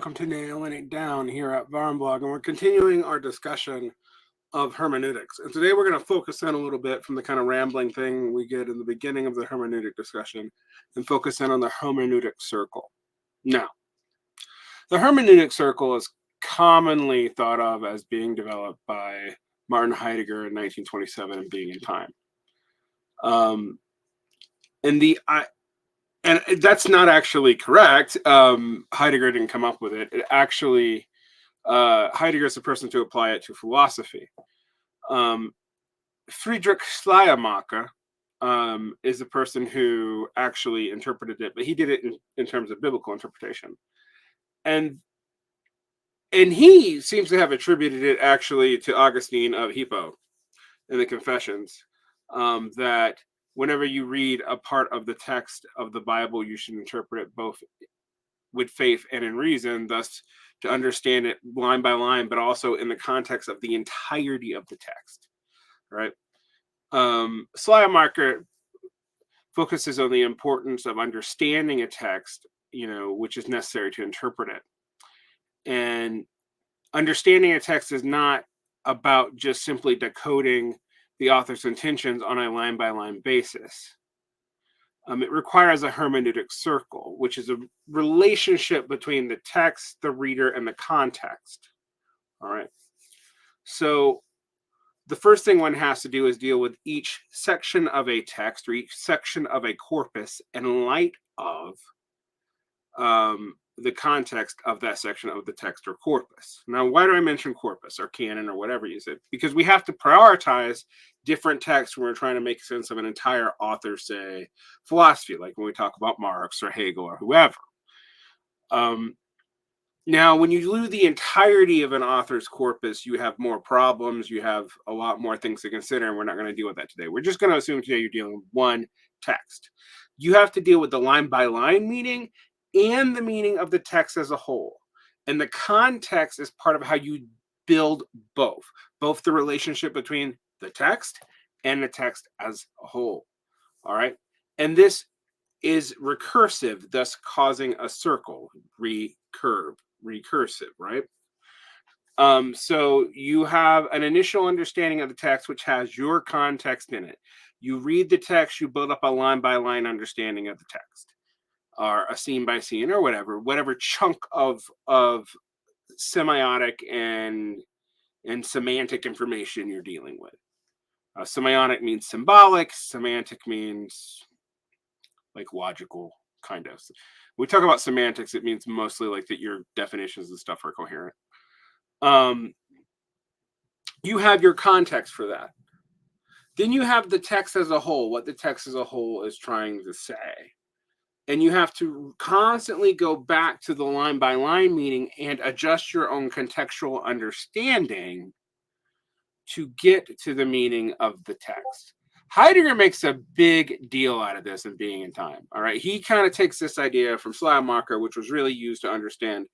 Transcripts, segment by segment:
welcome to Nailing It Down here at Varnblog, and we're continuing our discussion of hermeneutics. And today we're going to focus in a little bit from the kind of rambling thing we get in the beginning of the hermeneutic discussion and focus in on the hermeneutic circle. Now, the hermeneutic circle is commonly thought of as being developed by Martin Heidegger in 1927 and Being in Time. And that's not actually correct. Heidegger didn't come up with it. It actually, Heidegger is the person to apply it to philosophy. Friedrich Schleiermacher is the person who actually interpreted it, but he did it in terms of biblical interpretation. And he seems to have attributed it actually to Augustine of Hippo in the Confessions, that whenever you read a part of the text of the Bible, you should interpret it both with faith and in reason, thus to understand it line by line, but also in the context of the entirety of the text, right? Schleiermacher focuses on the importance of understanding a text, which is necessary to interpret it. And understanding a text is not about just simply decoding the author's intentions on a line-by-line basis. It requires a hermeneutic circle, which is a relationship between the text, the reader, and the context. All right. So the first thing one has to do is deal with each section of a text or each section of a corpus in light of the context of that section of the text or corpus. Now, why do I mention corpus or canon or whatever you said? Because we have to prioritize different texts when we're trying to make sense of an entire author's, say, philosophy, like when we talk about Marx or Hegel or whoever. Now, when you do the entirety of an author's corpus, you have more problems. You have a lot more things to consider, and we're not going to deal with that today. We're just going to assume today you're dealing with one text. You have to deal with the line-by-line meaning and the meaning of the text as a whole. And the context is part of how you build both the relationship between the text and the text as a whole. All right. And this is recursive, thus causing a circle, recursive, right? So you have an initial understanding of the text, which has your context in it. You read the text, you build up a line-by-line understanding of the text, or a scene by scene, or whatever chunk of semiotic and semantic information you're dealing with. Semiotic means symbolic. Semantic means like logical, kind of. When we talk about semantics, it means mostly like that your definitions and stuff are coherent. You have your context for that. Then you have the text as a whole, what the text as a whole is trying to say. And you have to constantly go back to the line-by-line meaning and adjust your own contextual understanding to get to the meaning of the text. Heidegger makes a big deal out of this in Being in Time. All right. He kind of takes this idea from Schleiermacher, which was really used to understand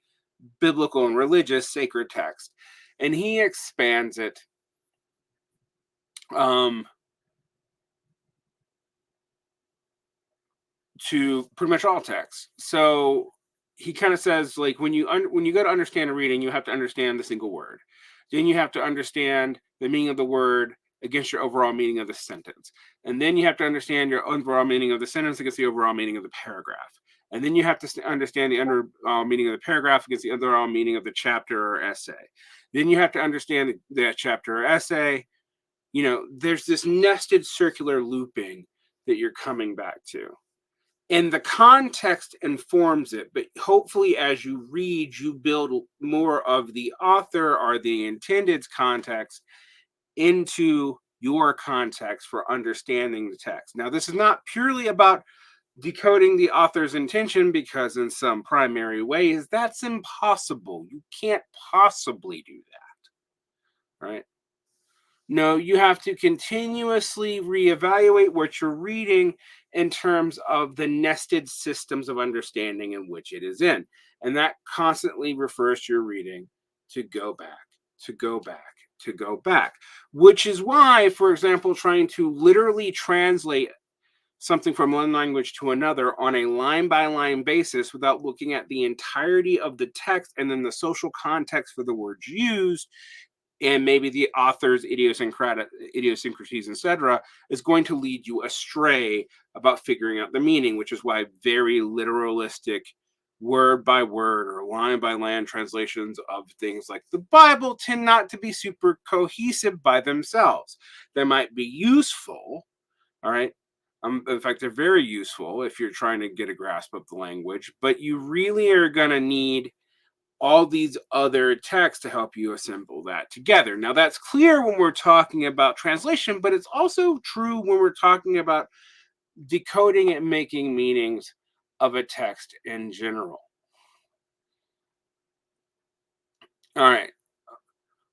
biblical and religious sacred text, and he expands it to pretty much all texts. So he kind of says, like, when you go to understand a reading, you have to understand the single word. Then you have to understand the meaning of the word against your overall meaning of the sentence. And then you have to understand your overall meaning of the sentence against the overall meaning of the paragraph. And then you have to understand the overall meaning of the paragraph against the overall meaning of the chapter or essay. Then you have to understand that chapter or essay. There's this nested circular looping that you're coming back to. And the context informs it, but hopefully as you read, you build more of the author or the intended's context into your context for understanding the text. Now, this is not purely about decoding the author's intention, because in some primary ways, that's impossible. You can't possibly do that, right? No, you have to continuously reevaluate what you're reading in terms of the nested systems of understanding in which it is in. And that constantly refers to your reading to go back, to go back, to go back, which is why, for example, trying to literally translate something from one language to another on a line-by-line basis without looking at the entirety of the text and then the social context for the words used and maybe the author's idiosyncrasies, etc., is going to lead you astray about figuring out the meaning, which is why very literalistic word by word or line by line translations of things like the Bible tend not to be super cohesive by themselves. They might be useful, all right. In fact, they're very useful if you're trying to get a grasp of the language, but you really are going to need all these other texts to help you assemble that together. Now, that's clear when we're talking about translation, but it's also true when we're talking about decoding and making meanings of a text in general. All right.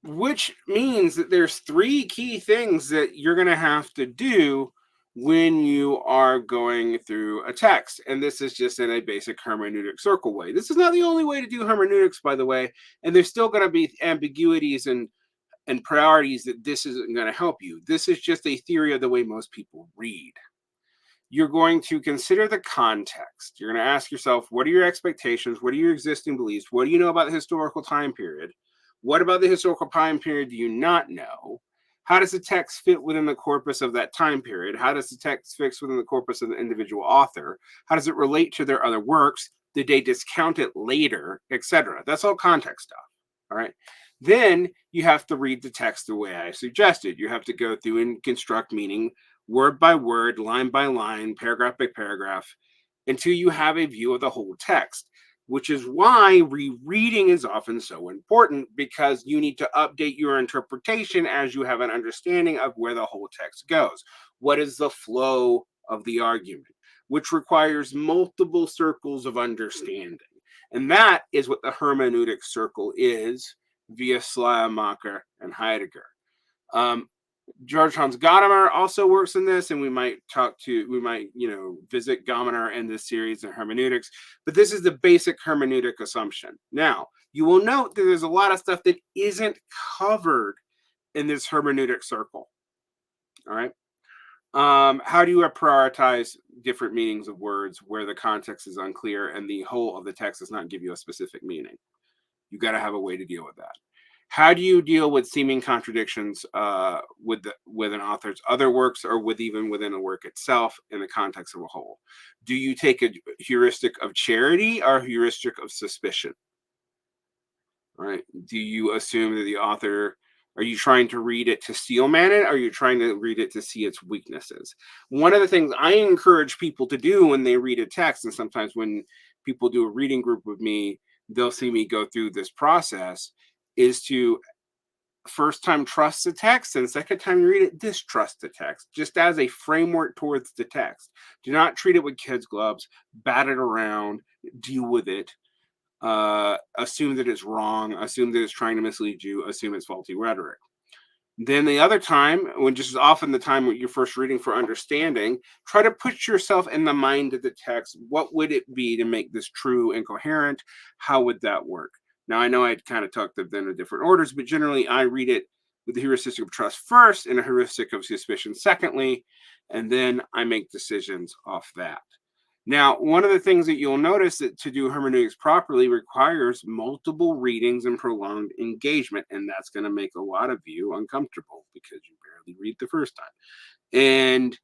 Which means that there's three key things that you're going to have to do when you are going through a text. And this is just in a basic hermeneutic circle way. This is not the only way to do hermeneutics, by the way. And there's still going to be ambiguities and priorities that this isn't going to help you. This is just a theory of the way most people read. You're going to consider the context. You're going to ask yourself, what are your expectations? What are your existing beliefs? What do you know about the historical time period? What about the historical time period do you not know? How does the text fit within the corpus of that time period? How does the text fit within the corpus of the individual author? How does it relate to their other works? Did they discount it later, etc.? That's all context stuff. All right. Then you have to read the text the way I suggested. You have to go through and construct meaning word by word, line by line, paragraph by paragraph, until you have a view of the whole text, which is why rereading is often so important, because you need to update your interpretation as you have an understanding of where the whole text goes. What is the flow of the argument, which requires multiple circles of understanding. And that is what the hermeneutic circle is via Schleiermacher and Heidegger. George Hans Gadamer also works in this, and we might visit Gadamer in this series in hermeneutics, but this is the basic hermeneutic assumption. Now, you will note that there's a lot of stuff that isn't covered in this hermeneutic circle. All right. How do you prioritize different meanings of words where the context is unclear and the whole of the text does not give you a specific meaning? You got to have a way to deal with that. How do you deal with seeming contradictions with an author's other works, or even within a work itself in the context of a whole? Do you take a heuristic of charity or a heuristic of suspicion? All right. Do you assume that the author, are you trying to read it to steelman it, or are you trying to read it to see its weaknesses? One of the things I encourage people to do when they read a text, and sometimes when people do a reading group with me, they'll see me go through this process, is to first time trust the text, and second time you read it, distrust the text, just as a framework towards the text. Do not treat it with kids' gloves, bat it around, deal with it, assume that it's wrong, assume that it's trying to mislead you, assume it's faulty rhetoric. Then the other time, when just as often the time when you're first reading for understanding, try to put yourself in the mind of the text. What would it be to make this true and coherent? How would that work? Now, I know I kind of talked of them in different orders, but generally I read it with the heuristic of trust first and a heuristic of suspicion secondly, and then I make decisions off that. Now, one of the things that you'll notice that to do hermeneutics properly requires multiple readings and prolonged engagement, and that's going to make a lot of you uncomfortable because you barely read the first time. And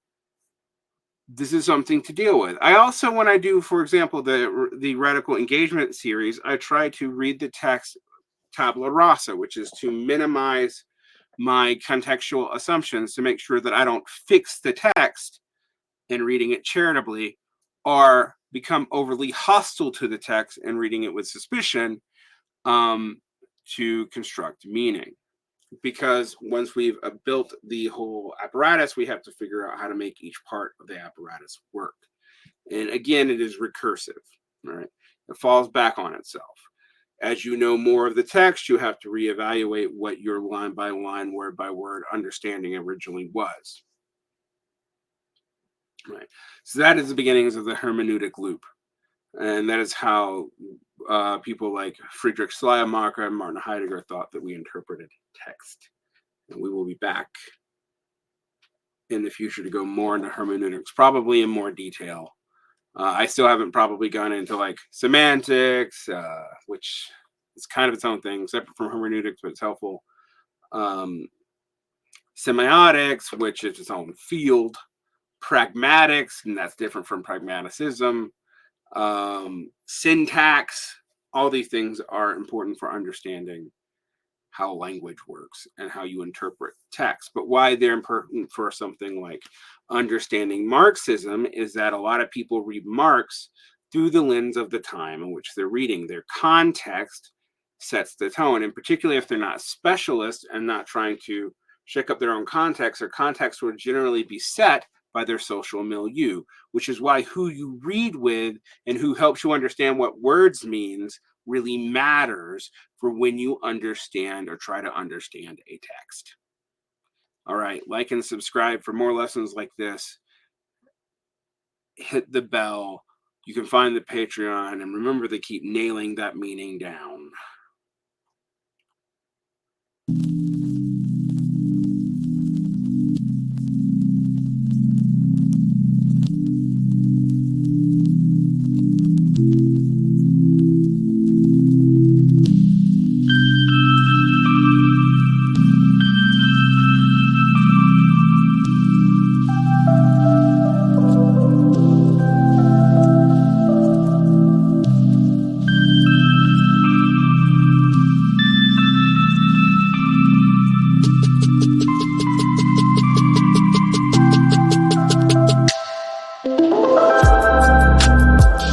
this is something to deal with. I also, when I do, for example, the radical engagement series, I try to read the text tabula rasa, which is to minimize my contextual assumptions to make sure that I don't fix the text in reading it charitably, or become overly hostile to the text and reading it with suspicion to construct meaning. Because once we've built the whole apparatus, we have to figure out how to make each part of the apparatus work. And again, it is recursive, right? It falls back on itself. As you know more of the text, you have to reevaluate what your line by line, word by word understanding originally was. Right. So that is the beginnings of the hermeneutic loop. And that is how people like Friedrich Schleiermacher and Martin Heidegger thought that we interpreted text. And we will be back in the future to go more into hermeneutics, probably in more detail. I still haven't probably gone into like semantics, which is kind of its own thing, separate from hermeneutics, but it's helpful. Semiotics, which is its own field. Pragmatics, and that's different from pragmaticism. Syntax, all these things are important for understanding how language works and how you interpret text. But why they're important for something like understanding Marxism is that a lot of people read Marx through the lens of the time in which they're reading. Their context sets the tone, and particularly if they're not specialists and not trying to shake up their own context, their context will generally be set by their social milieu, which is why who you read with and who helps you understand what words means really matters for when you understand or try to understand a text. All right, like and subscribe for more lessons like this. Hit the bell. You can find the Patreon, and remember to keep nailing that meaning down.